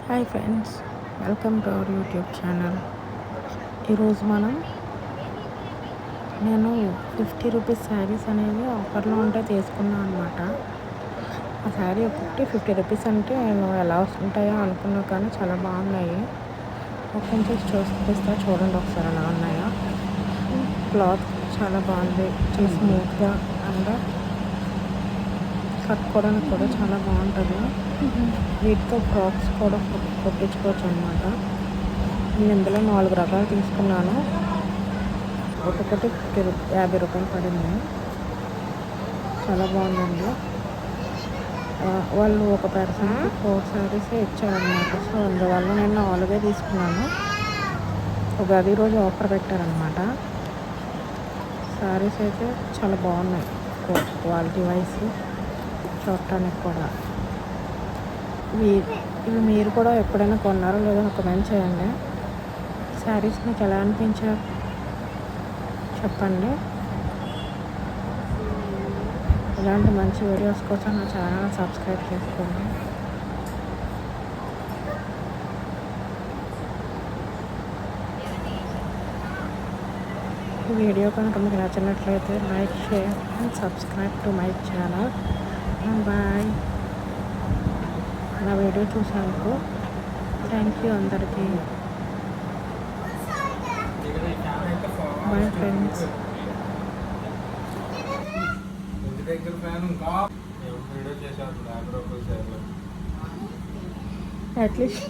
Hi friends, welcome to our YouTube channel. ఈరోజు నేను 50 rupees saris అనేవి ఆఫర్లో ఉంటే తీసుకున్నాను అనమాట. ఆ శారీ ఒకటి 50 రూపీస్ అంటే నేను ఎలా ఉంటాయో అనుకున్నా, కానీ చాలా బాగున్నాయి. ఓపెన్ చేసి చూపిస్తా, చూడండి ఒకసారి ఎలా ఉన్నాయో. క్లాత్ చాలా బాగుంది, చాలా స్మూత్గా అండ్ కట్టుకోవడానికి కూడా చాలా బాగుంటుంది. వీటితో ఫ్రాక్స్ కూడా కుట్టించుకోవచ్చు అనమాట. నేను ఇందులో 4 రకాలు తీసుకున్నాను. ఒక్కొక్కటి 50 రూపాయలు పడింది. చాలా బాగుందండి. వాళ్ళు ఒక పర్సన్కి 4 శారీస్ ఇచ్చారనమాట. సో అందువల్ల నేను 4 తీసుకున్నాను. ఉగాది రోజు ఆఫర్ పెట్టారనమాట. శారీస్ అయితే చాలా బాగున్నాయి, క్వాలిటీ వైజ్ చూడటానికి కూడా. ఇవి మీరు కూడా ఎప్పుడైనా కొన్నారో లేదో కామెంట్ చేయండి. శారీస్ మీకు ఎలా అనిపించారు చెప్పండి. ఇలాంటి మంచి వీడియోస్ కోసం నా ఛానల్ సబ్స్క్రైబ్ చేసుకోండి. ఈ వీడియో కనుక మీకు నచ్చినట్లయితే like, share and subscribe to my channel. Bye. నా వీడియో చూసినందుకు థ్యాంక్ యూ అందరికీ. Bye friends. అట్లీస్ట్